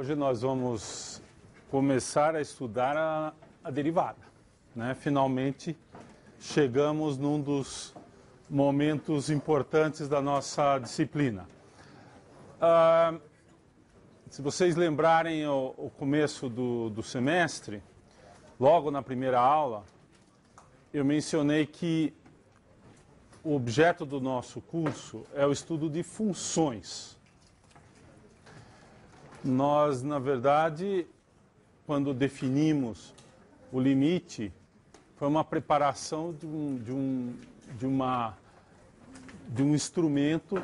Hoje nós vamos começar a estudar a derivada, né? Finalmente chegamos num dos momentos importantes da nossa disciplina. Se vocês lembrarem o começo do semestre, logo na primeira aula, eu mencionei que o objeto do nosso curso é o estudo de funções. Nós, na verdade, quando definimos o limite, foi uma preparação de um instrumento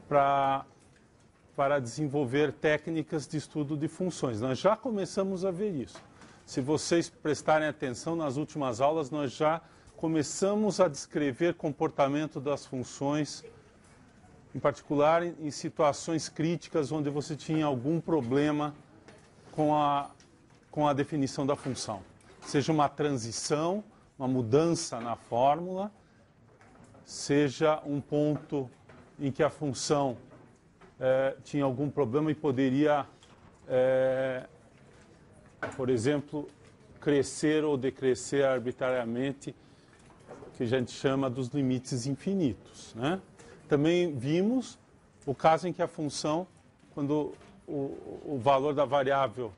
para desenvolver técnicas de estudo de funções. Nós já começamos a ver isso. Se vocês prestarem atenção, nas últimas aulas nós já começamos a descrever comportamento das funções, em particular em situações críticas onde você tinha algum problema com a definição da função. Seja uma transição, uma mudança na fórmula, seja um ponto em que a função tinha algum problema e poderia, por exemplo, crescer ou decrescer arbitrariamente, que a gente chama dos limites infinitos, né? Também vimos o caso em que a função, quando o valor da variável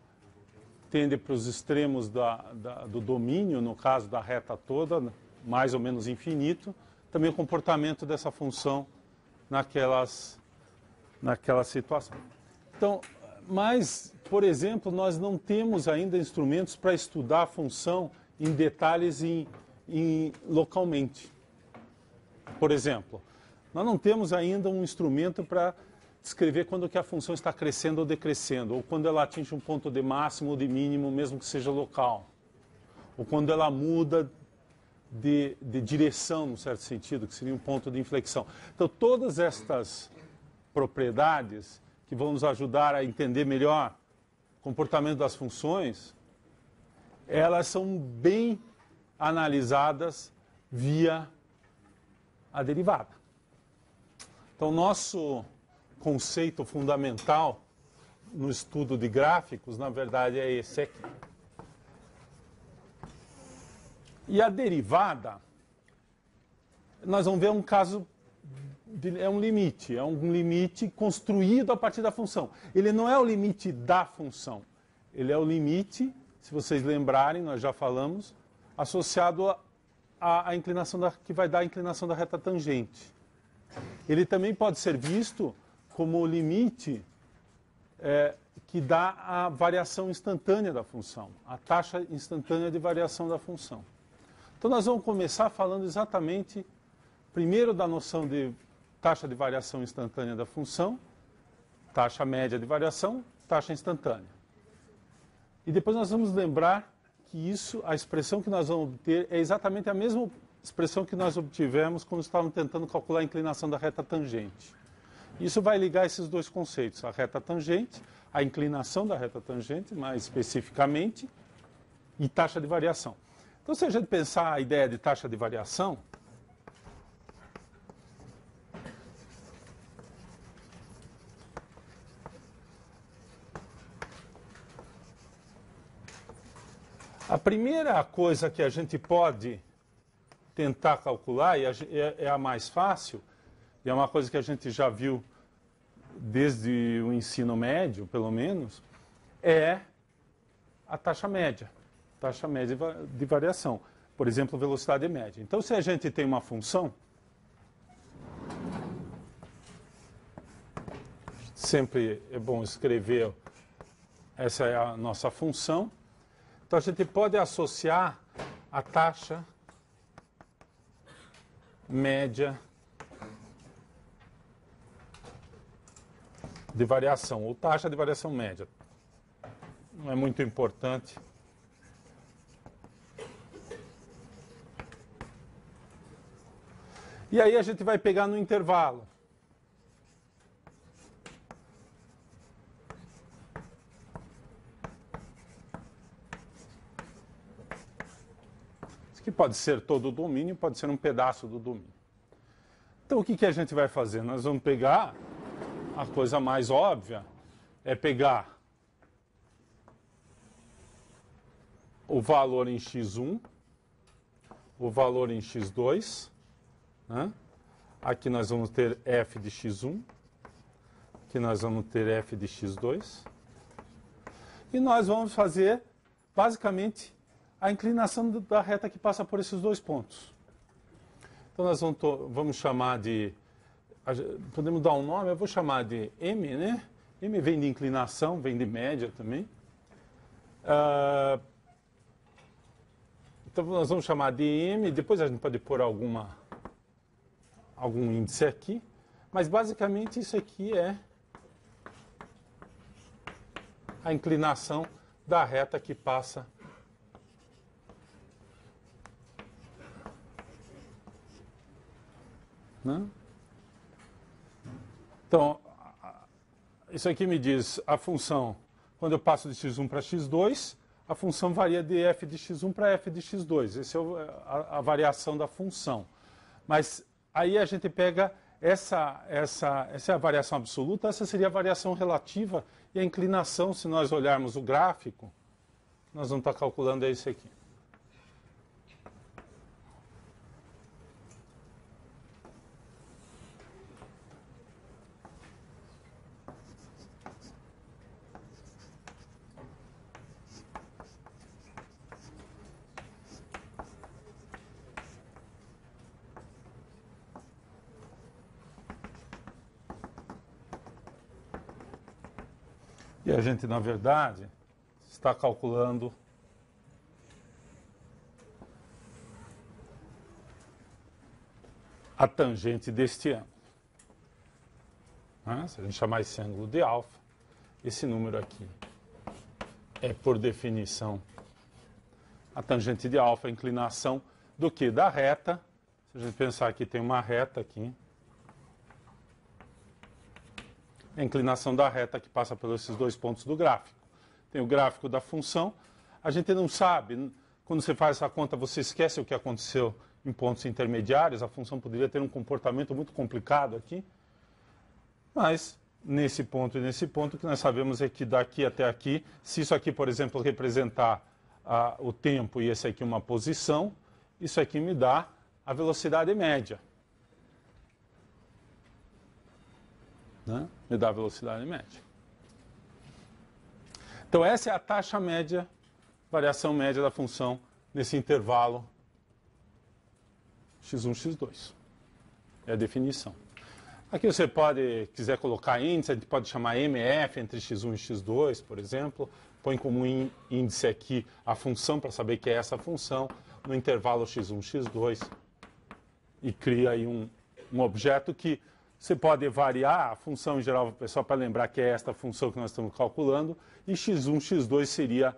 tende para os extremos do domínio, no caso da reta toda, mais ou menos infinito, também o comportamento dessa função naquela situação. Então, mas, por exemplo, nós não temos ainda instrumentos para estudar a função em detalhes localmente. Por exemplo, nós não temos ainda um instrumento para descrever quando que a função está crescendo ou decrescendo, ou quando ela atinge um ponto de máximo ou de mínimo, mesmo que seja local, ou quando ela muda de direção, num certo sentido, que seria um ponto de inflexão. Então, todas estas propriedades que vão nos ajudar a entender melhor o comportamento das funções, elas são bem analisadas via a derivada. Então, nosso conceito fundamental no estudo de gráficos, na verdade, é esse aqui. E a derivada, nós vamos ver um caso, é um limite construído a partir da função. Ele não é o limite da função, ele é o limite, se vocês lembrarem, nós já falamos, associado à inclinação que vai dar a inclinação da reta tangente. Ele também pode ser visto como o limite que dá a variação instantânea da função, a taxa instantânea de variação da função. Então nós vamos começar falando exatamente, primeiro da noção de taxa de variação instantânea da função, taxa média de variação, taxa instantânea. E depois nós vamos lembrar que a expressão que nós vamos obter é exatamente a mesma expressão que nós obtivemos quando estávamos tentando calcular a inclinação da reta tangente. Isso vai ligar esses dois conceitos, a reta tangente, a inclinação da reta tangente, mais especificamente, e taxa de variação. Então, se a gente pensar a ideia de taxa de variação, a primeira coisa que a gente pode tentar calcular, e é a mais fácil, e é uma coisa que a gente já viu desde o ensino médio, pelo menos, é a taxa média de variação. Por exemplo, velocidade média. Então, se a gente tem uma função, sempre é bom escrever, essa é a nossa função, então a gente pode associar a taxa média de variação, ou taxa de variação média. Não é muito importante. E aí a gente vai pegar no intervalo. Isso aqui pode ser todo o domínio, pode ser um pedaço do domínio. Então o que a gente vai fazer? Nós vamos pegar a coisa mais óbvia é pegar o valor em x1, o valor em x2, né? Aqui nós vamos ter f de x1, aqui nós vamos ter f de x2, e nós vamos fazer, basicamente, a inclinação da reta que passa por esses dois pontos. Então nós vamos chamar de, podemos dar um nome, eu vou chamar de M, né? M vem de inclinação, vem de média também. Então nós vamos chamar de M, depois a gente pode pôr algum índice aqui, mas basicamente isso aqui é a inclinação da reta que passa né? Então, isso aqui me diz a função, quando eu passo de x1 para x2, a função varia de f de x1 para f de x2. Essa é a variação da função. Mas aí a gente pega essa é a variação absoluta, essa seria a variação relativa, e a inclinação, se nós olharmos o gráfico, nós vamos estar calculando isso aqui. E a gente, na verdade, está calculando a tangente deste ângulo. Se a gente chamar esse ângulo de alfa, esse número aqui é, por definição, a tangente de alfa, a inclinação do que? Da reta. Se a gente pensar que tem uma reta aqui, a inclinação da reta que passa pelos esses dois pontos do gráfico. Tem o gráfico da função. A gente não sabe, quando você faz essa conta, você esquece o que aconteceu em pontos intermediários. A função poderia ter um comportamento muito complicado aqui. Mas, nesse ponto e nesse ponto, o que nós sabemos é que daqui até aqui, se isso aqui, por exemplo, representar o tempo e esse aqui uma posição, isso aqui me dá a velocidade média. Né? Me dá a velocidade média. Então essa é a taxa média, variação média da função nesse intervalo x1, x2. É a definição. Aqui você pode, quiser colocar índice, a gente pode chamar MF entre x1 e x2, por exemplo. Põe como índice aqui a função para saber que é essa função no intervalo x1, x2. E cria aí um objeto que você pode variar a função em geral, só para lembrar que é esta função que nós estamos calculando, e x1, x2 seria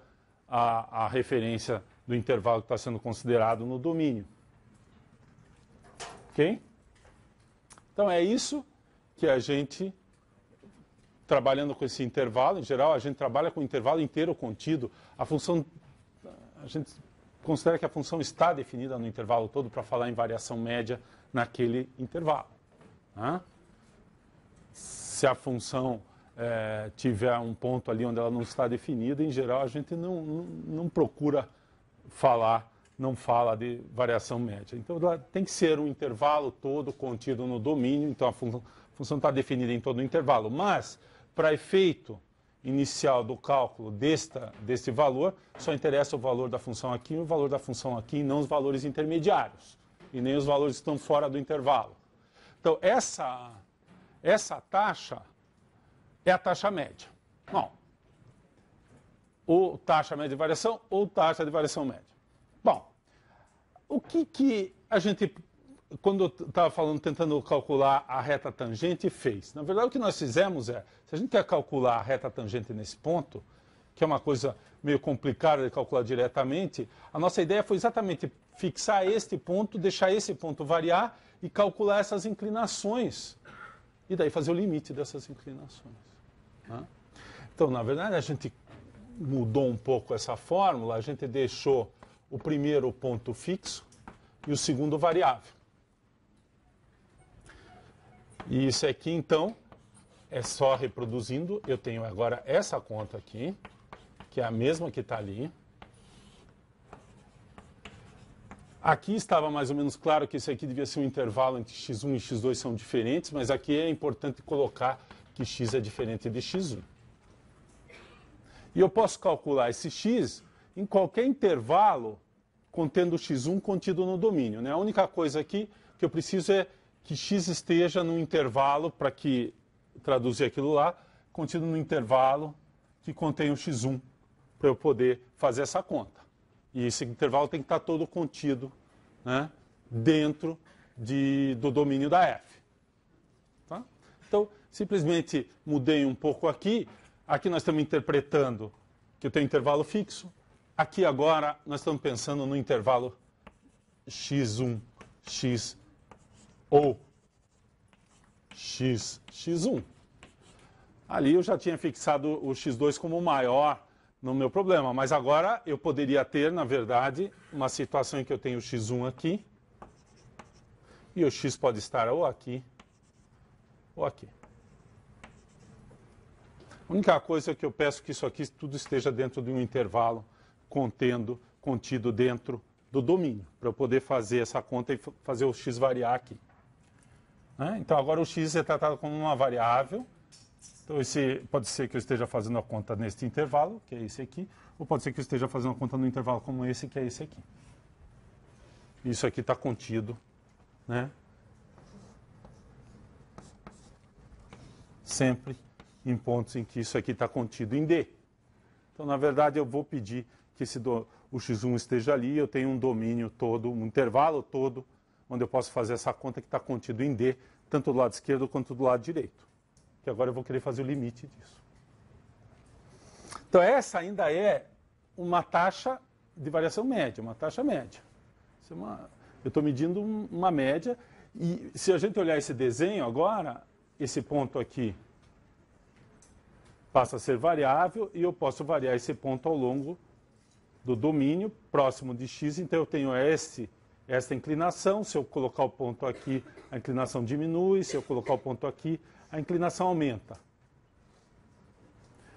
a referência do intervalo que está sendo considerado no domínio. Ok? Então é isso que a gente, trabalhando com esse intervalo, em geral a gente trabalha com o intervalo inteiro contido. A função, a gente considera que a função está definida no intervalo todo para falar em variação média naquele intervalo. Né? Se a função tiver um ponto ali onde ela não está definida, em geral a gente não procura falar, não fala de variação média. Então ela tem que ser um intervalo todo contido no domínio, então a função está definida em todo o intervalo. Mas, para efeito inicial do cálculo deste valor, só interessa o valor da função aqui e o valor da função aqui, e não os valores intermediários, e nem os valores que estão fora do intervalo. Então, essa taxa é a taxa média. Bom, ou taxa média de variação ou taxa de variação média. Bom, o que a gente, quando eu estava tentando calcular a reta tangente, fez? Na verdade, o que nós fizemos é, se a gente quer calcular a reta tangente nesse ponto, que é uma coisa meio complicada de calcular diretamente, a nossa ideia foi exatamente fixar este ponto, deixar esse ponto variar e calcular essas inclinações. E daí fazer o limite dessas inclinações. Né? Então, na verdade, a gente mudou um pouco essa fórmula, a gente deixou o primeiro ponto fixo e o segundo variável. E isso aqui, então, é só reproduzindo. Eu tenho agora essa conta aqui, que é a mesma que está ali. Aqui estava mais ou menos claro que isso aqui devia ser um intervalo entre x1 e x2 são diferentes, mas aqui é importante colocar que x é diferente de x1. E eu posso calcular esse x em qualquer intervalo contendo x1 contido no domínio, né? A única coisa aqui que eu preciso é que x esteja no intervalo, para que traduzir aquilo lá, contido no intervalo que contém o x1, para eu poder fazer essa conta. E esse intervalo tem que estar todo contido, né, dentro do domínio da f. Tá? Então, simplesmente mudei um pouco aqui. Aqui nós estamos interpretando que eu tenho intervalo fixo. Aqui agora nós estamos pensando no intervalo x1, x ou x, x1. Ali eu já tinha fixado o x2 como maior no meu problema, mas agora eu poderia ter, na verdade, uma situação em que eu tenho o x1 aqui e o x pode estar ou aqui ou aqui. A única coisa é que eu peço que isso aqui tudo esteja dentro de um intervalo contido dentro do domínio, para eu poder fazer essa conta e fazer o x variar aqui. Né? Então agora o x é tratado como uma variável. Então, pode ser que eu esteja fazendo a conta neste intervalo, que é esse aqui, ou pode ser que eu esteja fazendo a conta no intervalo como esse, que é esse aqui. Isso aqui está contido, né? Sempre em pontos em que isso aqui está contido em D. Então, na verdade, eu vou pedir que o x1 esteja ali, eu tenho um domínio todo, um intervalo todo, onde eu posso fazer essa conta que está contido em D, tanto do lado esquerdo quanto do lado direito. Que agora eu vou querer fazer o limite disso. Então, essa ainda é uma taxa de variação média, uma taxa média. Eu estou medindo uma média, e se a gente olhar esse desenho agora, esse ponto aqui passa a ser variável, e eu posso variar esse ponto ao longo do domínio próximo de x, então eu tenho esta inclinação. Se eu colocar o ponto aqui, a inclinação diminui, se eu colocar o ponto aqui, a inclinação aumenta.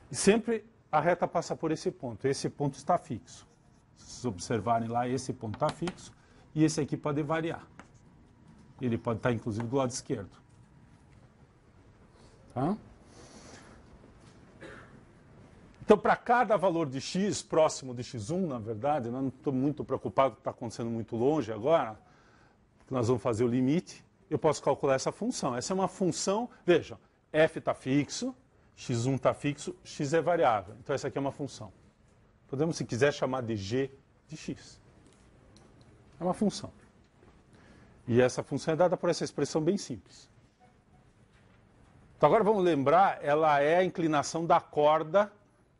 E sempre a reta passa por esse ponto. Esse ponto está fixo. Se vocês observarem lá, esse ponto está fixo. E esse aqui pode variar. Ele pode estar, inclusive, do lado esquerdo. Tá? Então, para cada valor de x próximo de x1, na verdade, eu não estou muito preocupado que está acontecendo muito longe agora, porque nós vamos fazer o limite. Eu posso calcular essa função. Essa é uma função, vejam, f está fixo, x1 está fixo, x é variável. Então essa aqui é uma função. Podemos, se quiser, chamar de g de x. É uma função. E essa função é dada por essa expressão bem simples. Então agora vamos lembrar, ela é a inclinação da corda,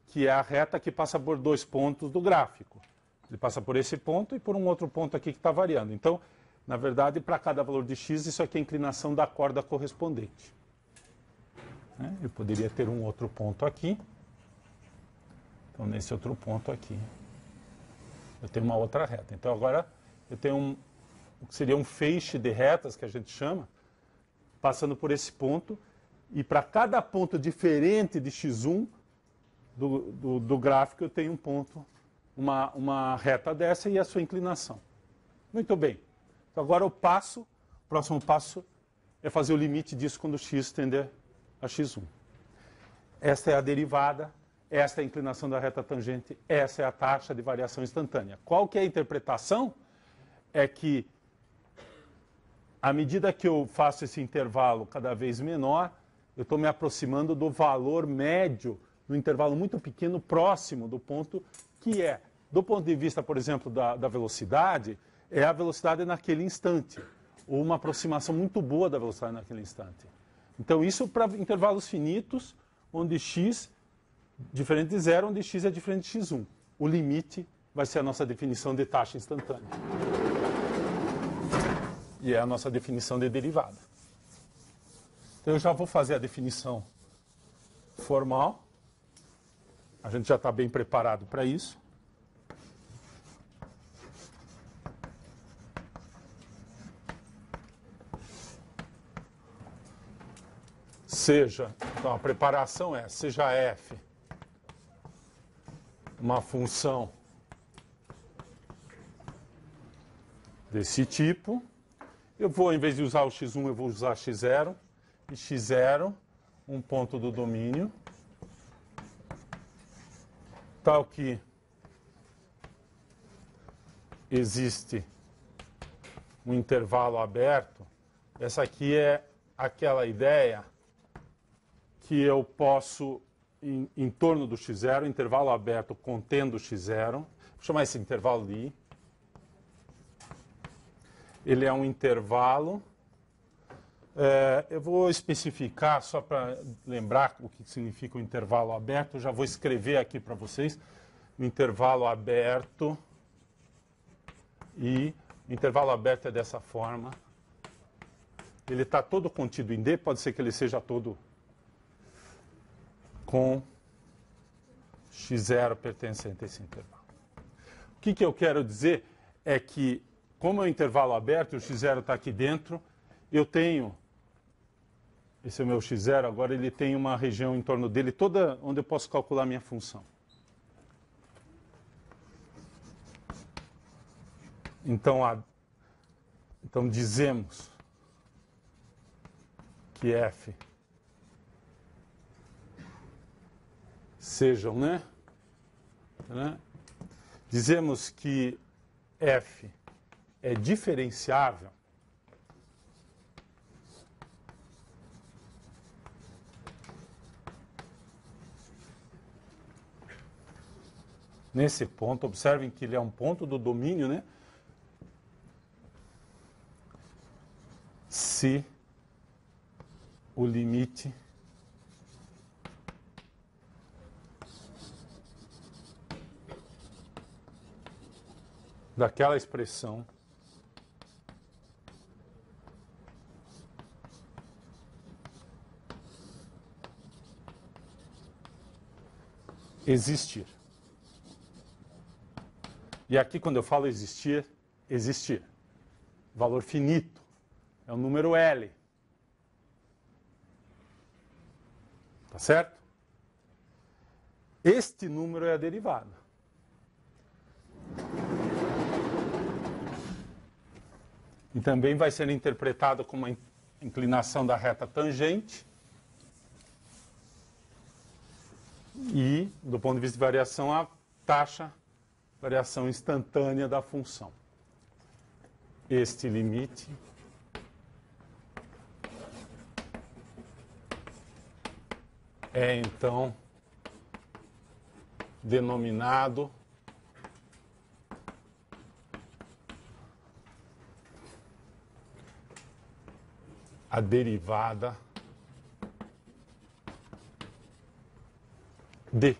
que é a reta que passa por dois pontos do gráfico. Ele passa por esse ponto e por um outro ponto aqui que está variando. Então, na verdade, para cada valor de x, isso aqui é a inclinação da corda correspondente. Eu poderia ter um outro ponto aqui. Então, nesse outro ponto aqui, eu tenho uma outra reta. Então, agora, eu tenho o que seria um feixe de retas, que a gente chama, passando por esse ponto. E para cada ponto diferente de x1 do gráfico, eu tenho um ponto, uma reta dessa e a sua inclinação. Muito bem. Então, agora o próximo passo é fazer o limite disso quando x tender a x1. Esta é a derivada, esta é a inclinação da reta tangente, essa é a taxa de variação instantânea. Qual que é a interpretação? É que, à medida que eu faço esse intervalo cada vez menor, eu estou me aproximando do valor médio no intervalo muito pequeno próximo do ponto que é, do ponto de vista, por exemplo, da velocidade, é a velocidade naquele instante, ou uma aproximação muito boa da velocidade naquele instante. Então, isso para intervalos finitos, onde x diferente de zero, onde x é diferente de x1. O limite vai ser a nossa definição de taxa instantânea. E é a nossa definição de derivada. Então, eu já vou fazer a definição formal. A gente já está bem preparado para isso. seja, então a preparação é, seja f uma função desse tipo, eu vou, em vez de usar o x1, eu vou usar x0, e x0, um ponto do domínio, tal que existe um intervalo aberto. Essa aqui é aquela ideia que eu posso, em torno do x0, intervalo aberto contendo o x0, vou chamar esse intervalo de I. Ele é um intervalo, eu vou especificar, só para lembrar o que significa o intervalo aberto, eu já vou escrever aqui para vocês, o intervalo aberto, e o intervalo aberto é dessa forma. Ele está todo contido em D, pode ser que ele seja todo com x0 pertencente a esse intervalo. O que eu quero dizer é que, como é um intervalo aberto e o x0 está aqui dentro, eu tenho, esse é o meu x0, agora ele tem uma região em torno dele, toda onde eu posso calcular a minha função. Então dizemos que f sejam, né? Dizemos que f é diferenciável nesse ponto. Observem que ele é um ponto do domínio, né? Se o limite daquela expressão existir. E aqui, quando eu falo existir, existir. Valor finito. É o número L. Tá certo? Este número é a derivada. E também vai ser interpretado como a inclinação da reta tangente. E, do ponto de vista de variação, a taxa, variação instantânea da função. Este limite é, então, denominado a derivada de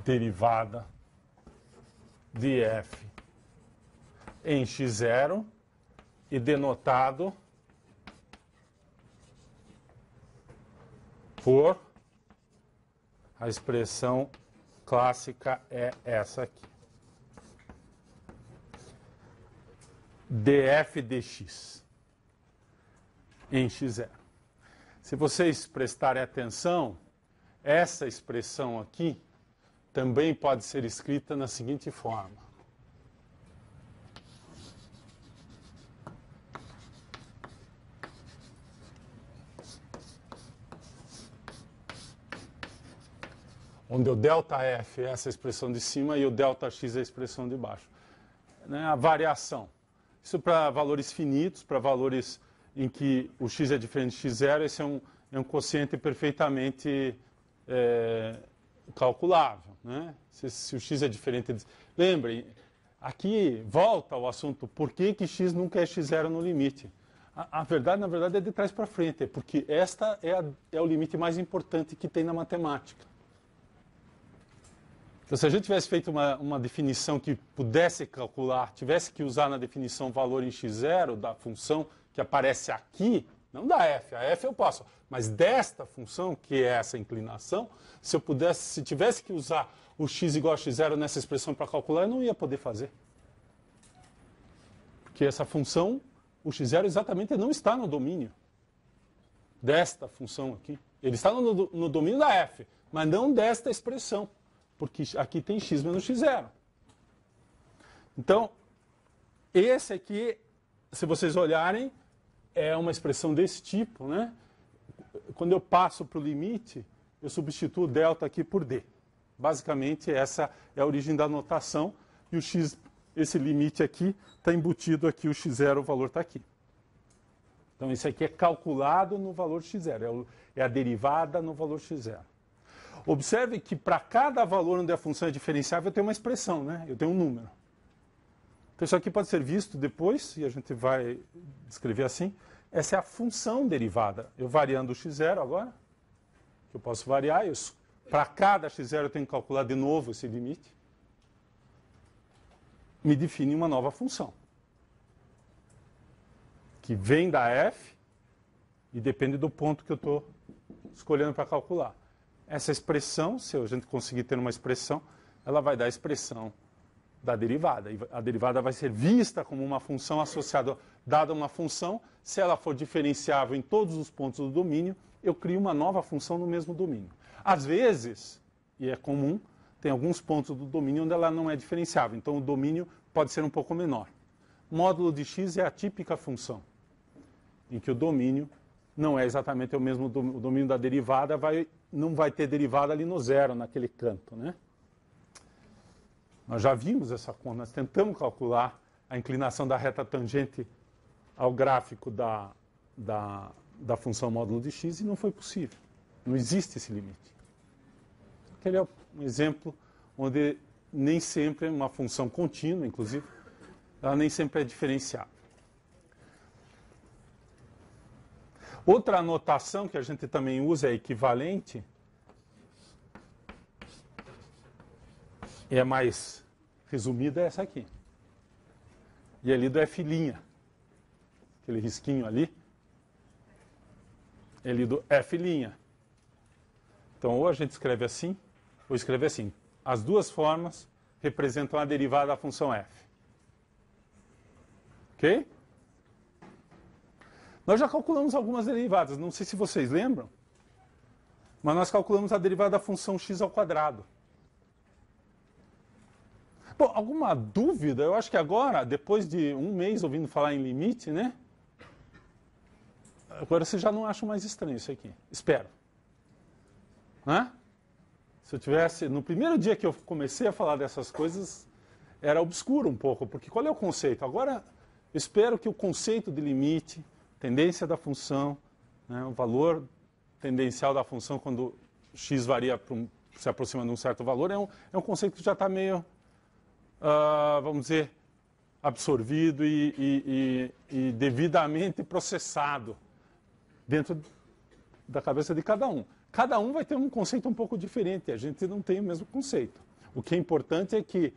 derivada de f em x0 e denotado por a expressão clássica é essa aqui. df dx em x0. Se vocês prestarem atenção, essa expressão aqui também pode ser escrita na seguinte forma. Onde o ΔF é essa expressão de cima e o ΔX é a expressão de baixo. Né? A variação. Isso para valores finitos, para valores em que o x é diferente de x0, esse é um quociente perfeitamente calculável. Né? Se o x é diferente... Lembrem, aqui volta ao assunto, por que x nunca é x0 no limite? A verdade, na verdade, é de trás para frente, porque esta é o limite mais importante que tem na matemática. Então, se a gente tivesse feito uma definição que pudesse calcular, tivesse que usar na definição valor em x0 da função que aparece aqui, não da f, a f eu posso, mas desta função, que é essa inclinação, se tivesse que usar o x igual a x0 nessa expressão para calcular, eu não ia poder fazer. Porque essa função, o x0 exatamente não está no domínio desta função aqui. Ele está no domínio da f, mas não desta expressão, porque aqui tem x menos x0. Então, esse aqui, se vocês olharem, é uma expressão desse tipo, né? Quando eu passo para o limite, eu substituo o delta aqui por d. Basicamente, essa é a origem da notação, e o x, esse limite aqui, está embutido aqui, o x0, o valor está aqui. Então, isso aqui é calculado no valor x0, é a derivada no valor x0. Observe que para cada valor onde a função é diferenciável, eu tenho uma expressão, né? Eu tenho um número. Então, isso aqui pode ser visto depois, e a gente vai descrever assim. Essa é a função derivada. Eu variando o x0 agora, que eu posso variar, para cada x0 eu tenho que calcular de novo esse limite, me define uma nova função, que vem da f e depende do ponto que eu estou escolhendo para calcular. Essa expressão, se a gente conseguir ter uma expressão, ela vai dar a expressão da derivada. E a derivada vai ser vista como uma função associada, dada uma função, se ela for diferenciável em todos os pontos do domínio, eu crio uma nova função no mesmo domínio. Às vezes, e é comum, tem alguns pontos do domínio onde ela não é diferenciável, então o domínio pode ser um pouco menor. Módulo de x é a típica função, em que o domínio não é exatamente o mesmo o domínio da derivada, não vai ter derivada ali no zero, naquele canto, né? Nós já vimos essa conta, nós tentamos calcular a inclinação da reta tangente ao gráfico da função módulo de x e não foi possível. Não existe esse limite. Aquele é um exemplo onde nem sempre uma função contínua, inclusive, ela nem sempre é diferenciável. Outra anotação que a gente também usa é equivalente. E é mais resumida, é essa aqui. E ali do F', aquele risquinho ali, é ali do F'. Então, ou a gente escreve assim, ou escreve assim. As duas formas representam a derivada da função f. Ok? Nós já calculamos algumas derivadas, não sei se vocês lembram, mas nós calculamos a derivada da função x ao quadrado. Bom, alguma dúvida? Eu acho que agora, depois de um mês ouvindo falar em limite, né? Agora vocês já não acham mais estranho isso aqui. Espero. Né? Se eu tivesse... No primeiro dia que eu comecei a falar dessas coisas, era obscuro um pouco, porque qual é o conceito? Agora, eu espero que o conceito de limite, tendência da função, né, o valor tendencial da função quando x varia se aproxima de um certo valor, é um conceito que já está meio... vamos dizer, absorvido e devidamente processado dentro da cabeça de cada um. Cada um vai ter um conceito um pouco diferente, a gente não tem o mesmo conceito. O que é importante é que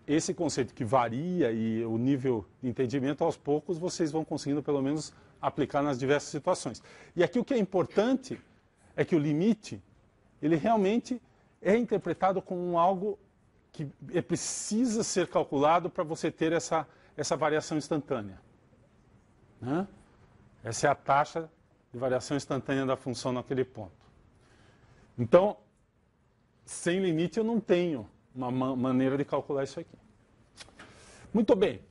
esse conceito que varia e o nível de entendimento, aos poucos, vocês vão conseguindo pelo menos aplicar nas diversas situações. E aqui o que é importante é que o limite, ele realmente é interpretado como algo que precisa ser calculado para você ter essa variação instantânea. Né? Essa é a taxa de variação instantânea da função naquele ponto. Então, sem limite eu não tenho uma maneira de calcular isso aqui. Muito bem.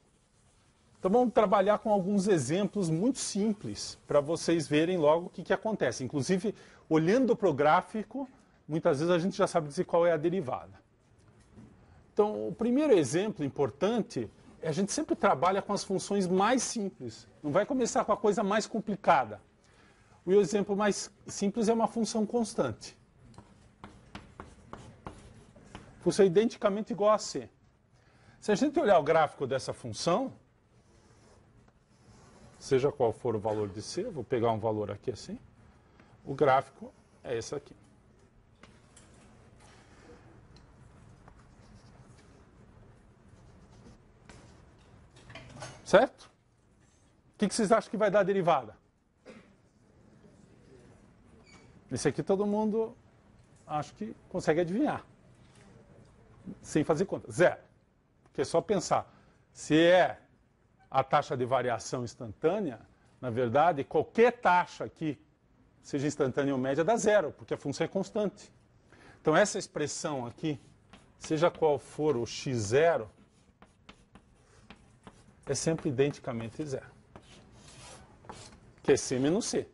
Então vamos trabalhar com alguns exemplos muito simples para vocês verem logo o que acontece. Inclusive, olhando para o gráfico, muitas vezes a gente já sabe dizer qual é a derivada. Então, o primeiro exemplo importante é a gente sempre trabalha com as funções mais simples. Não vai começar com a coisa mais complicada. O exemplo mais simples é uma função constante. Função identicamente igual a c. Se a gente olhar o gráfico dessa função, seja qual for o valor de c, vou pegar um valor aqui assim, o gráfico é esse aqui. Certo? O que vocês acham que vai dar a derivada? Esse aqui todo mundo acho que consegue adivinhar. sem fazer conta, zero. Porque é só pensar, se é a taxa de variação instantânea, na verdade, qualquer taxa aqui, seja instantânea ou média, dá zero, porque a função é constante. Então, essa expressão aqui, seja qual for o x0, é sempre identicamente zero. Que é c menos c.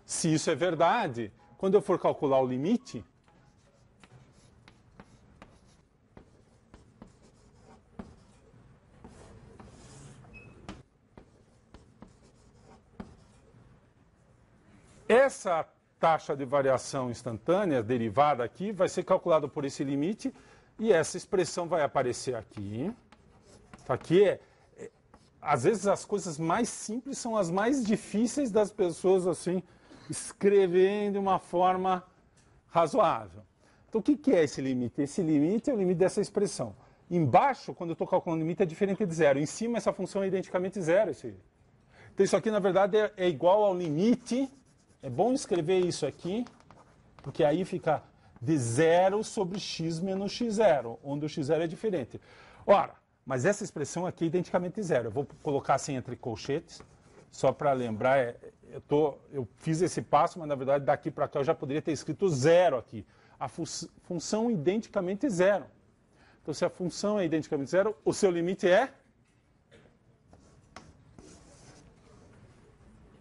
Se isso é verdade, quando eu for calcular o limite, essa taxa de variação instantânea, derivada aqui, vai ser calculada por esse limite e essa expressão vai aparecer aqui. Aqui às vezes as coisas mais simples são as mais difíceis das pessoas assim escreverem de uma forma razoável. Então o que é esse limite? Esse limite é o limite dessa expressão. Embaixo, quando eu estou calculando o limite, é diferente de zero. Em cima, essa função é identicamente zero. Então isso aqui, na verdade, é igual ao limite. É bom escrever isso aqui, porque aí fica de zero sobre x menos x0, onde o x0 é diferente. Ora, mas essa expressão aqui é identicamente zero. Eu vou colocar assim entre colchetes, só para lembrar. Eu fiz esse passo, mas na verdade daqui para cá eu já poderia ter escrito zero aqui. A função identicamente zero. Então, se a função é identicamente zero, o seu limite é?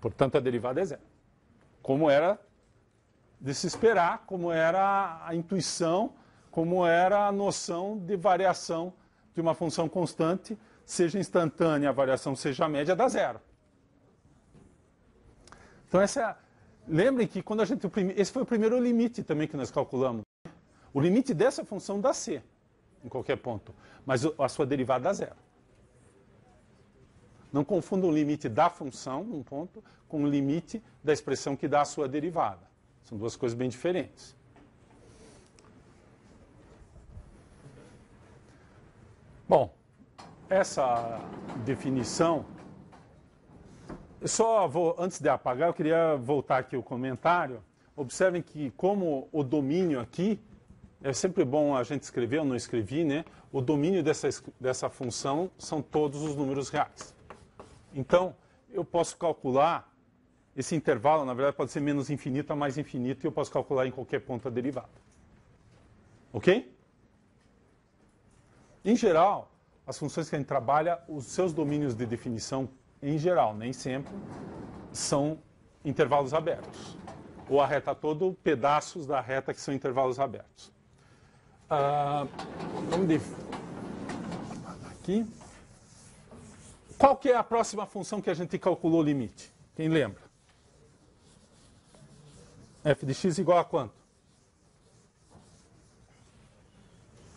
Portanto, a derivada é zero. Como era de se esperar, como era a intuição, como era a noção de variação de uma função constante, seja instantânea a variação, seja média, dá zero. Então, lembrem que quando esse foi o primeiro limite também que nós calculamos. O limite dessa função dá c, em qualquer ponto, mas a sua derivada dá zero. Não confunda o limite da função, um ponto, com o limite da expressão que dá a sua derivada. São duas coisas bem diferentes. Bom, essa definição... Antes de apagar, eu queria voltar aqui o comentário. Observem que como o domínio aqui, é sempre bom a gente escrever, eu não escrevi, né? O domínio dessa função são todos os números reais. Então, eu posso calcular esse intervalo, na verdade, pode ser menos infinito a mais infinito, e eu posso calcular em qualquer ponto a derivada. Ok? Em geral, as funções que a gente trabalha, os seus domínios de definição, em geral, nem sempre, são intervalos abertos. Ou a reta toda, ou pedaços da reta que são intervalos abertos. Vamos ver aqui. Qual que é a próxima função que a gente calculou o limite? Quem lembra? F de x igual a quanto?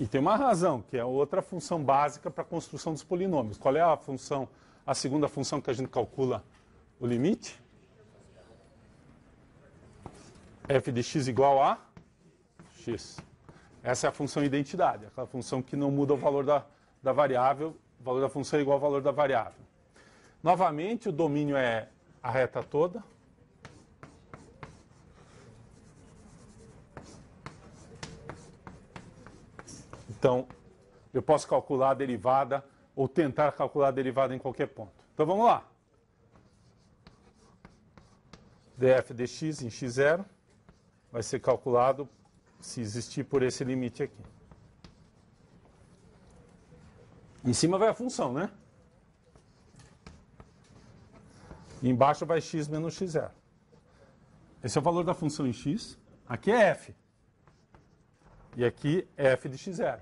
E tem uma razão, que é outra função básica para a construção dos polinômios. Qual é a segunda função que a gente calcula o limite? F de x igual a x. Essa é a função identidade, aquela função que não muda o valor da variável. O valor da função é igual ao valor da variável. Novamente, o domínio é a reta toda. Então, eu posso calcular a derivada ou tentar calcular a derivada em qualquer ponto. Então, vamos lá. df de x em x0 vai ser calculado se existir por esse limite aqui. Em cima vai a função, né? E embaixo vai x menos x0. Esse é o valor da função em x. Aqui é f. E aqui é f de x0.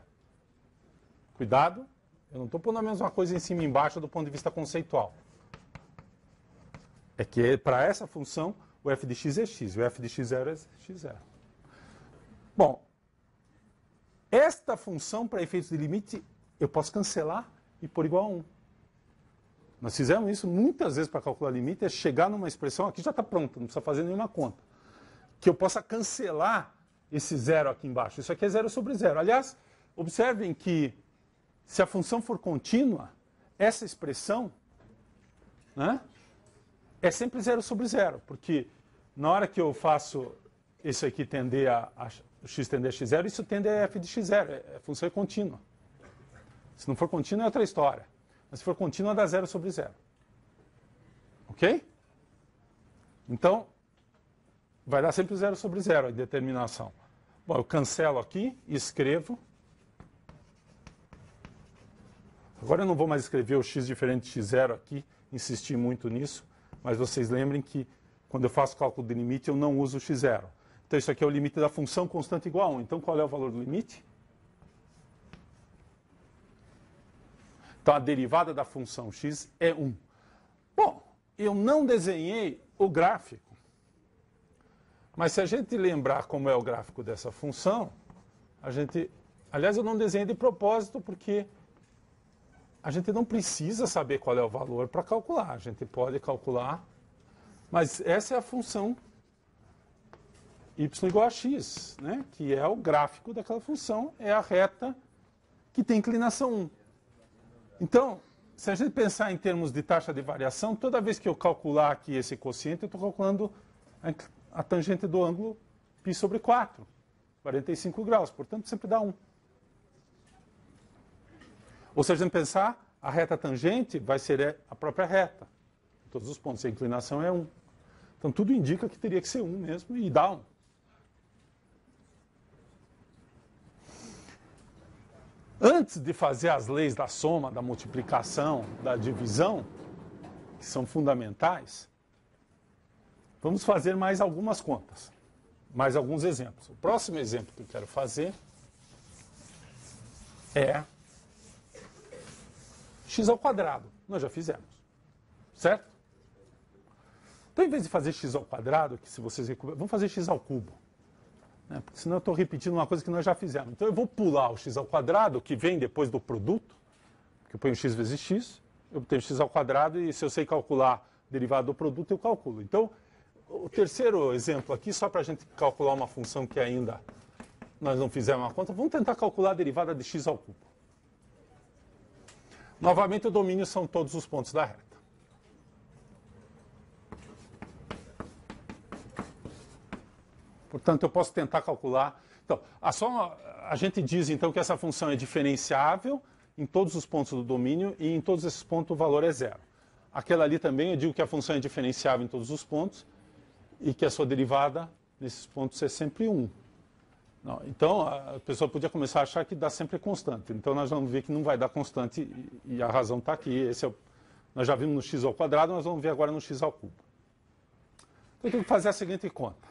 Cuidado, eu não estou pondo a mesma coisa em cima e embaixo do ponto de vista conceitual. É que para essa função, o f de x é x, o f de x0 é x0. Bom, esta função, para efeitos de limite, eu posso cancelar e pôr igual a 1. Nós fizemos isso muitas vezes para calcular limite, é chegar numa expressão, aqui já está pronta, não precisa fazer nenhuma conta, que eu possa cancelar esse zero aqui embaixo. Isso aqui é zero sobre zero. Aliás, observem que se a função for contínua, essa expressão, né, é sempre zero sobre zero, porque na hora que eu faço isso aqui tender o x tende a x0, isso tende a f de x0, a função é contínua. Se não for contínua é outra história, mas se for contínua dá 0 sobre 0. Ok? Então, vai dar sempre 0 sobre 0 a determinação. Bom, eu cancelo aqui e escrevo. Agora eu não vou mais escrever o x diferente de x0 aqui, insistir muito nisso, mas vocês lembrem que quando eu faço cálculo de limite eu não uso o x0. Então isso aqui é o limite da função constante igual a 1. Então qual é o valor do limite? Então a derivada da função x é 1. Bom, eu não desenhei o gráfico. Mas se a gente lembrar como é o gráfico dessa função, aliás, eu não desenhei de propósito porque a gente não precisa saber qual é o valor para calcular. A gente pode calcular, mas essa é a função y igual a x, né? Que é o gráfico daquela função, é a reta que tem inclinação 1. Então, se a gente pensar em termos de taxa de variação, toda vez que eu calcular aqui esse quociente, eu estou calculando a tangente do ângulo π sobre 4, 45 graus, portanto sempre dá 1. Ou se a gente pensar, a reta tangente vai ser a própria reta, em todos os pontos, a inclinação é 1. Então tudo indica que teria que ser 1 mesmo, e dá 1. Antes de fazer as leis da soma, da multiplicação, da divisão, que são fundamentais, vamos fazer mais algumas contas, mais alguns exemplos. O próximo exemplo que eu quero fazer é x ao quadrado. Nós já fizemos, certo? Então, em vez de fazer x ao quadrado, que se vocês vamos fazer x ao cubo, né? Porque senão eu estou repetindo uma coisa que nós já fizemos. Então, eu vou pular o x ao quadrado, que vem depois do produto, que eu ponho x vezes x, eu tenho x ao quadrado, e se eu sei calcular a derivada do produto, eu calculo. Então, o terceiro exemplo aqui, só para a gente calcular uma função que ainda nós não fizemos uma conta, vamos tentar calcular a derivada de x ao cubo. Novamente, o domínio são todos os pontos da reta. Portanto, eu posso tentar calcular. Então, a gente diz então que essa função é diferenciável em todos os pontos do domínio e em todos esses pontos o valor é 0. Aquela ali também eu digo que a função é diferenciável em todos os pontos e que a sua derivada nesses pontos é sempre 1. Não, então, a pessoa podia começar a achar que dá sempre constante. Então, nós vamos ver que não vai dar constante e a razão está aqui. Nós já vimos no x ao quadrado, nós vamos ver agora no x ao cubo. Então, eu tenho que fazer a seguinte conta.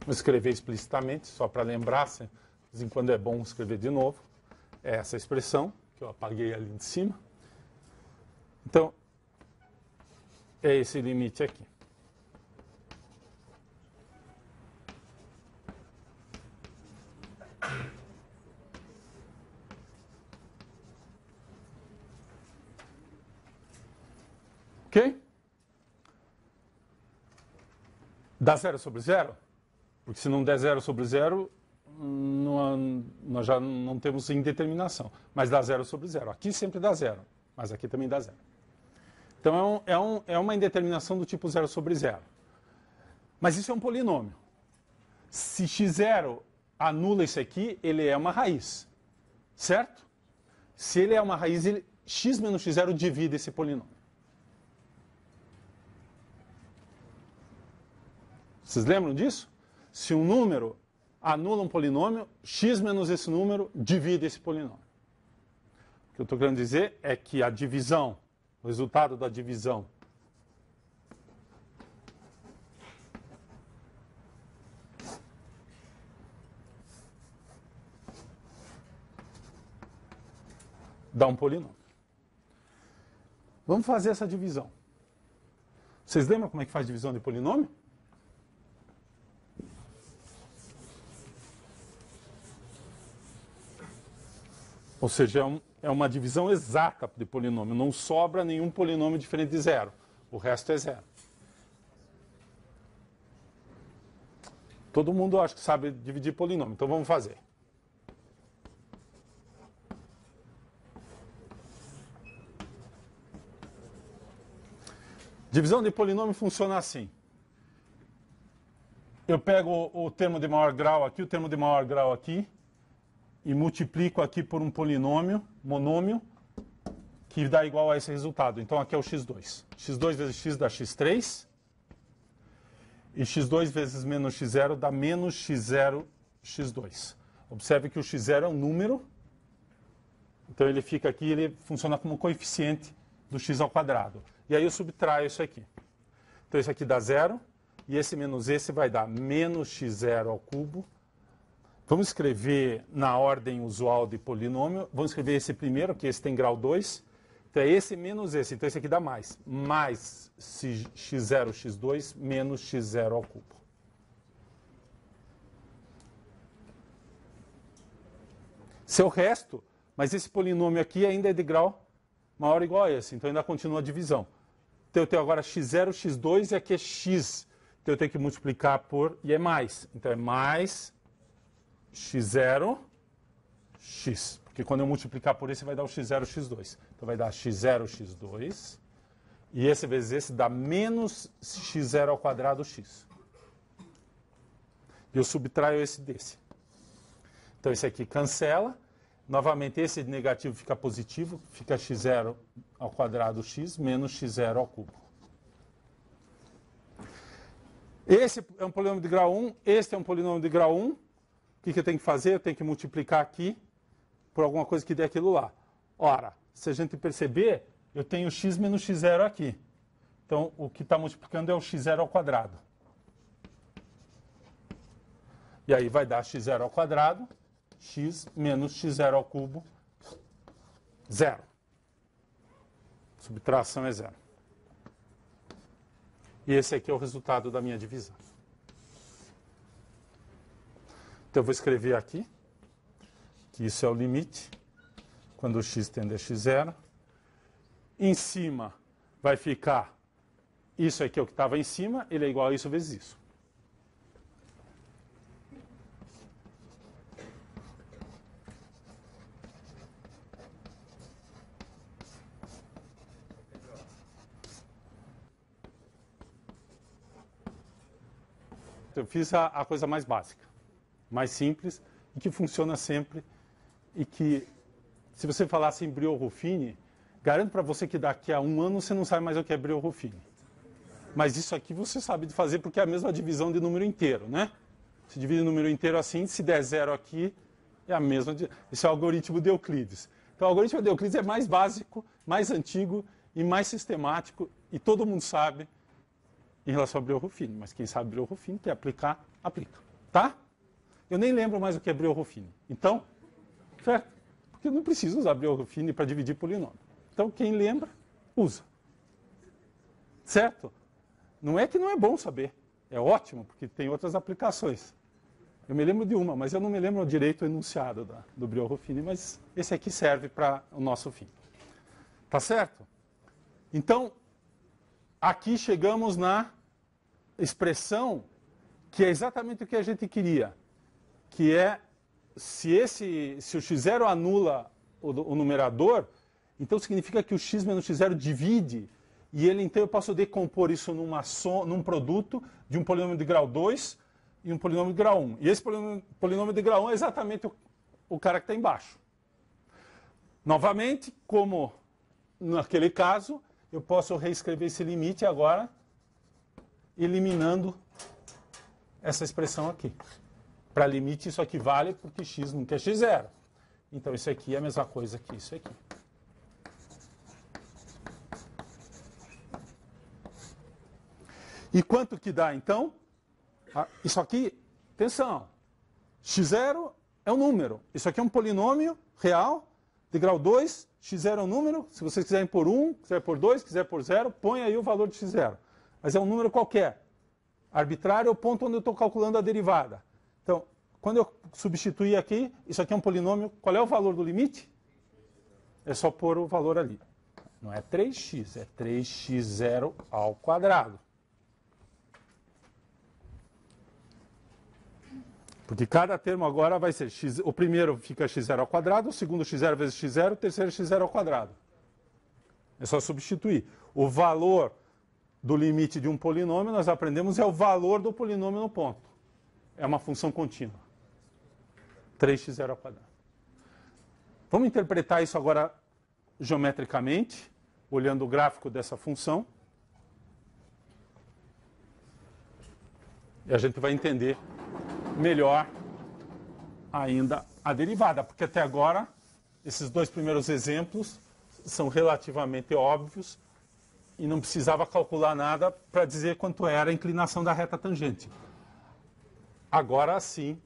Vou escrever explicitamente, só para lembrar, de vez em quando é bom escrever de novo. É essa expressão, que eu apaguei ali de cima. Então, é esse limite aqui. Ok? Dá 0 sobre 0? Porque se não der 0 sobre 0, nós já não temos indeterminação. Mas dá 0 sobre 0. Aqui sempre dá 0, mas aqui também dá 0. Então é uma indeterminação do tipo 0 sobre 0. Mas isso é um polinômio. Se x0 anula isso aqui, ele é uma raiz. Certo? Se ele é uma raiz, x menos x0 divide esse polinômio. Vocês lembram disso? Se um número anula um polinômio, x menos esse número divide esse polinômio. O que eu estou querendo dizer é que a divisão, o resultado da divisão dá um polinômio. Vamos fazer essa divisão. Vocês lembram como é que faz divisão de polinômio? Ou seja, é uma divisão exata de polinômio. Não sobra nenhum polinômio diferente de 0. O resto é 0. Todo mundo acha que sabe dividir polinômio. Então vamos fazer. Divisão de polinômio funciona assim. Eu pego o termo de maior grau aqui, o termo de maior grau aqui, e multiplico aqui por um polinômio, monômio, que dá igual a esse resultado. Então aqui é o x2. x2 vezes x dá x3. E x2 vezes menos x0 dá menos x0, x2. Observe que o x0 é um número. Então ele fica aqui, ele funciona como coeficiente do x ao quadrado. E aí eu subtraio isso aqui. Então isso aqui dá 0. E esse menos esse vai dar menos x0 ao cubo. Vamos escrever na ordem usual de polinômio. Vamos escrever esse primeiro, que esse tem grau 2. Então é esse menos esse. Então esse aqui dá mais. Mais x0, x2, menos x0 ao cubo. Seu resto, mas esse polinômio aqui ainda é de grau maior ou igual a esse. Então ainda continua a divisão. Então eu tenho agora x0, x2 e aqui é x. Então eu tenho que multiplicar por... e é mais. Então é mais x0, x. Porque quando eu multiplicar por esse vai dar o x0, x2. Então vai dar x0, x2. E esse vezes esse dá menos x0 ao quadrado, x. E eu subtraio esse desse. Então esse aqui cancela. Novamente esse negativo fica positivo. Fica x0 ao quadrado, x, menos x0 ao cubo. Esse é um polinômio de grau 1. Este é um polinômio de grau 1. O que eu tenho que fazer? Eu tenho que multiplicar aqui por alguma coisa que dê aquilo lá. Ora, se a gente perceber, eu tenho x menos x0 aqui. Então, o que está multiplicando é o x0 ao quadrado. E aí vai dar x0 ao quadrado, x menos x0 ao cubo, 0. Subtração é 0. E esse aqui é o resultado da minha divisão. Então, eu vou escrever aqui que isso é o limite, quando o x tende a x0. Em cima vai ficar, isso aqui é o que estava em cima, ele é igual a isso vezes isso. Eu fiz a coisa mais básica, mais simples, e que funciona sempre, e que, se você falasse em Brio-Ruffini, garanto para você que daqui a 1 ano você não sabe mais o que é Brio-Ruffini. Mas isso aqui você sabe de fazer porque é a mesma divisão de número inteiro, né? Se divide o número inteiro assim, se der 0 aqui, é a mesma. Esse é o algoritmo de Euclides. Então o algoritmo de Euclides é mais básico, mais antigo e mais sistemático, e todo mundo sabe em relação a Brio-Ruffini. Mas quem sabe Brio-Ruffini quer aplicar, aplica. Tá? Eu nem lembro mais o que é Brio-Ruffini. Então, certo? Porque eu não preciso usar Brio-Ruffini para dividir polinômio. Então, quem lembra, usa. Certo? Não é que não é bom saber. É ótimo, porque tem outras aplicações. Eu me lembro de uma, mas eu não me lembro direito o enunciado do Brio-Ruffini, mas esse aqui serve para o nosso fim. Tá certo? Então, aqui chegamos na expressão que é exatamente o que a gente queria, que é se o x0 anula o numerador, então significa que o x menos x0 divide, e então eu posso decompor isso num produto de um polinômio de grau 2 e um polinômio de grau 1. E esse polinômio de grau 1 é exatamente o cara que está embaixo. Novamente, como naquele caso, eu posso reescrever esse limite agora, eliminando essa expressão aqui. Para limite, isso aqui vale porque x nunca é x0. Então, isso aqui é a mesma coisa que isso aqui. E quanto que dá, então? Isso aqui, atenção, x0 é um número. Isso aqui é um polinômio real de grau 2, x0 é um número. Se vocês quiserem pôr 1, quiser pôr 2, quiser pôr 0, põe aí o valor de x0. Mas é um número qualquer. Arbitrário é o ponto onde eu estou calculando a derivada. Então, quando eu substituir aqui, isso aqui é um polinômio, qual é o valor do limite? É só pôr o valor ali. Não é 3x, é 3x0 ao quadrado. Porque cada termo agora vai ser x, o primeiro fica x0 ao quadrado, o segundo x0 vezes x0, o terceiro x0 ao quadrado. É só substituir. O valor do limite de um polinômio, nós aprendemos, é o valor do polinômio no ponto. É uma função contínua. 3x² ao quadrado. Vamos interpretar isso agora geometricamente, olhando o gráfico dessa função. E a gente vai entender melhor ainda a derivada, porque até agora esses dois primeiros exemplos são relativamente óbvios e não precisava calcular nada para dizer quanto era a inclinação da reta tangente. Agora sim,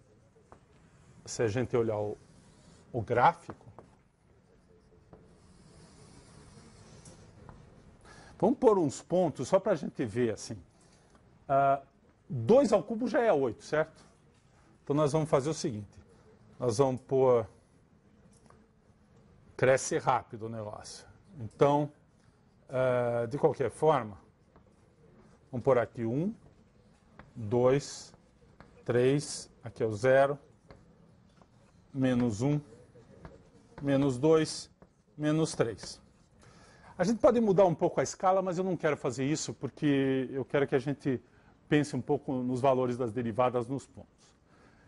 se a gente olhar o gráfico, vamos pôr uns pontos só para a gente ver assim. 2 ao cubo já é 8, certo? Então nós vamos fazer o seguinte. Nós vamos pôr... Cresce rápido o negócio. Então, de qualquer forma, vamos pôr aqui 1, 2, 3, aqui é o 0, menos 1, menos 2, menos 3. A gente pode mudar um pouco a escala, mas eu não quero fazer isso, porque eu quero que a gente pense um pouco nos valores das derivadas nos pontos.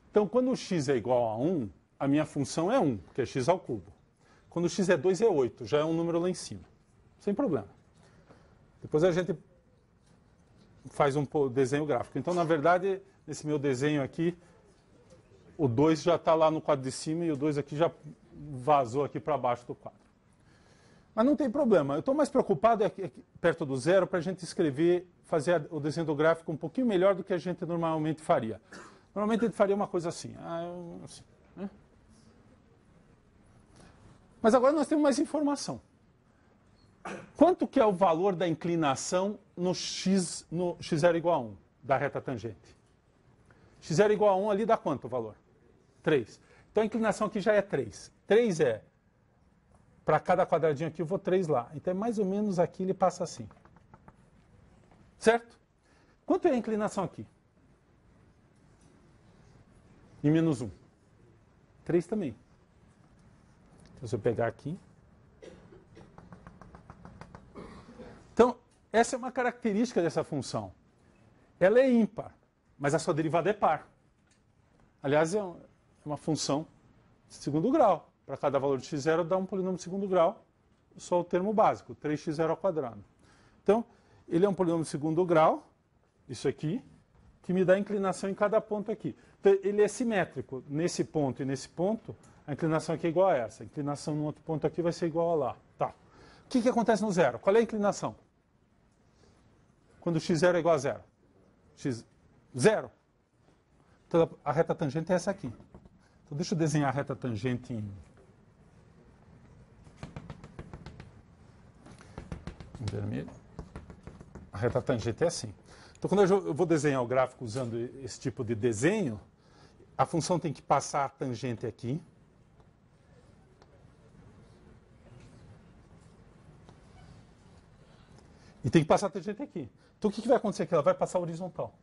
Então, quando o x é igual a 1, a minha função é 1, que é x ao cubo. Quando o x é 2, é 8, já é um número lá em cima. Sem problema. Depois a gente faz um desenho gráfico. Então, na verdade, nesse meu desenho aqui, o 2 já está lá no quadro de cima e o 2 aqui já vazou aqui para baixo do quadro. Mas não tem problema. Eu estou mais preocupado aqui perto do zero para a gente escrever, fazer o desenho do gráfico um pouquinho melhor do que a gente normalmente faria. Normalmente a gente faria uma coisa assim. Assim, né? Mas agora nós temos mais informação. Quanto que é o valor da inclinação no x0 igual a 1, da reta tangente? x0 igual a 1 ali dá quanto o valor? 3. Então a inclinação aqui já é 3. 3 é, para cada quadradinho aqui eu vou 3 lá. Então é mais ou menos aqui ele passa assim. Certo? Quanto é a inclinação aqui? Em menos 1. 3 também. Então, se eu pegar aqui. Então, essa é uma característica dessa função. Ela é ímpar, mas a sua derivada é par. Aliás, é uma função de segundo grau. Para cada valor de x0 dá um polinômio de segundo grau, só o termo básico, 3x0 ao quadrado. Então, ele é um polinômio de segundo grau, isso aqui, que me dá a inclinação em cada ponto aqui. Então, ele é simétrico. Nesse ponto e nesse ponto, a inclinação aqui é igual a essa. A inclinação no outro ponto aqui vai ser igual a lá. Tá. O que acontece no zero? Qual é a inclinação? Quando x0 é igual a zero? Zero. Então, a reta tangente é essa aqui. Então, deixa eu desenhar a reta tangente em vermelho. A reta tangente é assim. Então, quando eu vou desenhar o gráfico usando esse tipo de desenho, a função tem que passar a tangente aqui. E tem que passar a tangente aqui. Então, o que vai acontecer aqui? Ela vai passar horizontal.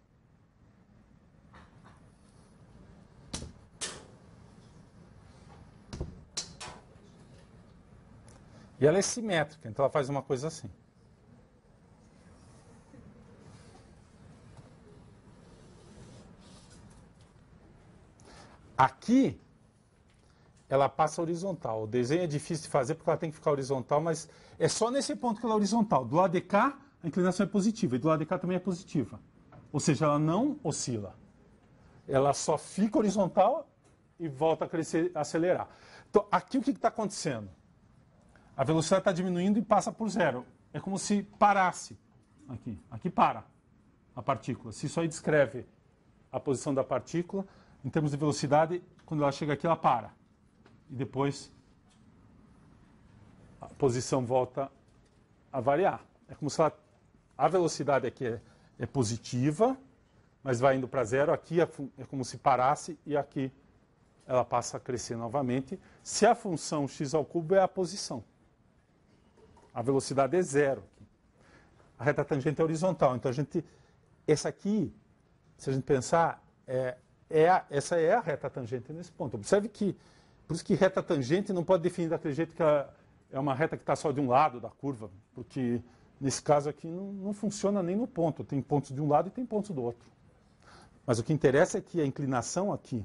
E ela é simétrica, então ela faz uma coisa assim. Aqui, ela passa horizontal. O desenho é difícil de fazer porque ela tem que ficar horizontal, mas é só nesse ponto que ela é horizontal. Do lado de cá, a inclinação é positiva, e do lado de cá também é positiva. Ou seja, ela não oscila. Ela só fica horizontal e volta a crescer, acelerar. Então, aqui o que está acontecendo? A velocidade está diminuindo e passa por zero. É como se parasse aqui. Aqui para a partícula. Se isso aí descreve a posição da partícula, em termos de velocidade, quando ela chega aqui, ela para. E depois a posição volta a variar. É como se a velocidade aqui é positiva, mas vai indo para zero. Aqui é como se parasse e aqui ela passa a crescer novamente. Se a função x ao cubo é a posição. A velocidade é zero. A reta tangente é horizontal. Então, essa aqui, se a gente pensar, essa é a reta tangente nesse ponto. Observe que, por isso que reta tangente não pode definir daquele jeito que é uma reta que está só de um lado da curva, porque Nesse caso aqui não funciona nem no ponto. Tem pontos de um lado e tem pontos do outro. Mas o que interessa é que a inclinação aqui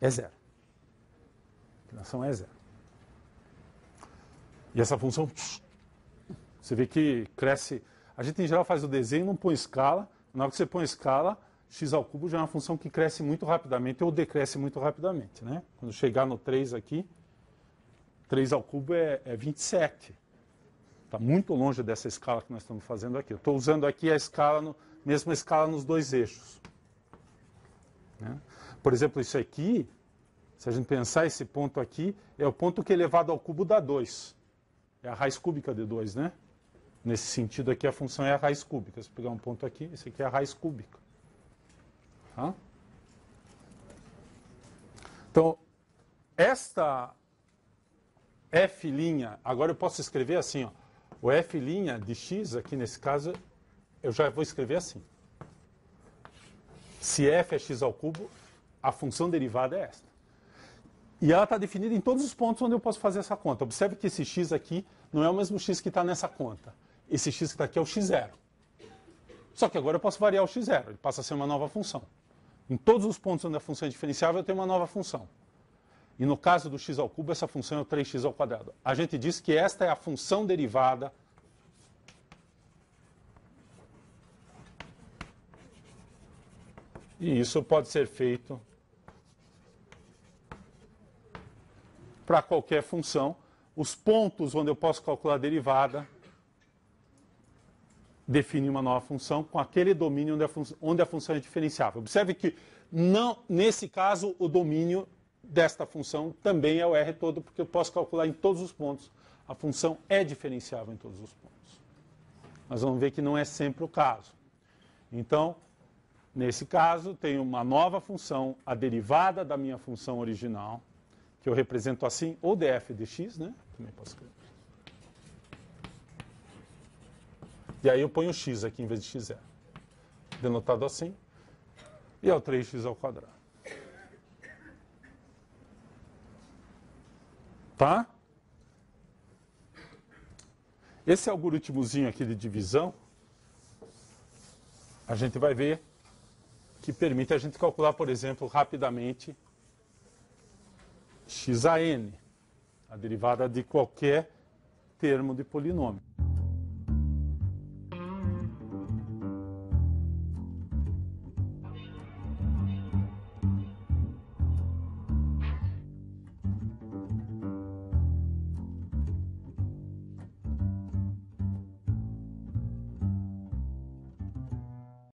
é zero. A inclinação é zero. E essa função, você vê que cresce. A gente, em geral, faz o desenho e não põe escala. Na hora que você põe escala, x ao cubo já é uma função que cresce muito rapidamente ou decresce muito rapidamente, né? Quando chegar no 3 aqui, 3 ao cubo é 27. Está muito longe dessa escala que nós estamos fazendo aqui. Eu estou usando aqui a escala, mesma escala nos dois eixos. Né? Por exemplo, isso aqui, se a gente pensar, esse ponto aqui é o ponto que elevado ao cubo dá 2. É a raiz cúbica de 2, né? Nesse sentido aqui, a função é a raiz cúbica. Se eu pegar um ponto aqui, esse aqui é a raiz cúbica. Tá? Então, esta f', agora eu posso escrever assim, ó. O f' de x, aqui nesse caso, eu já vou escrever assim. Se f é x ao cubo, a função derivada é esta. E ela está definida em todos os pontos onde eu posso fazer essa conta. Observe que esse x aqui não é o mesmo x que está nessa conta. Esse x que está aqui é o x0. Só que agora eu posso variar o x0, ele passa a ser uma nova função. Em todos os pontos onde a função é diferenciável, eu tenho uma nova função. E no caso do x ao cubo, essa função é o 3x ao quadrado. A gente diz que esta é a função derivada e isso pode ser feito para qualquer função. Os pontos onde eu posso calcular a derivada definem uma nova função com aquele domínio onde a função é diferenciável. Observe que, não, nesse caso, o domínio desta função também é o R todo, porque eu posso calcular em todos os pontos. A função é diferenciável em todos os pontos. Nós vamos ver que não é sempre o caso. Então, nesse caso, tenho uma nova função, a derivada da minha função original, que eu represento assim, ou df de x, né? Também posso escrever. E aí eu ponho x aqui em vez de x0. Denotado assim. E é o 3x ao quadrado. Tá? Esse algoritmozinho aqui de divisão, a gente vai ver que permite a gente calcular, por exemplo, rapidamente x a n, a derivada de qualquer termo de polinômio.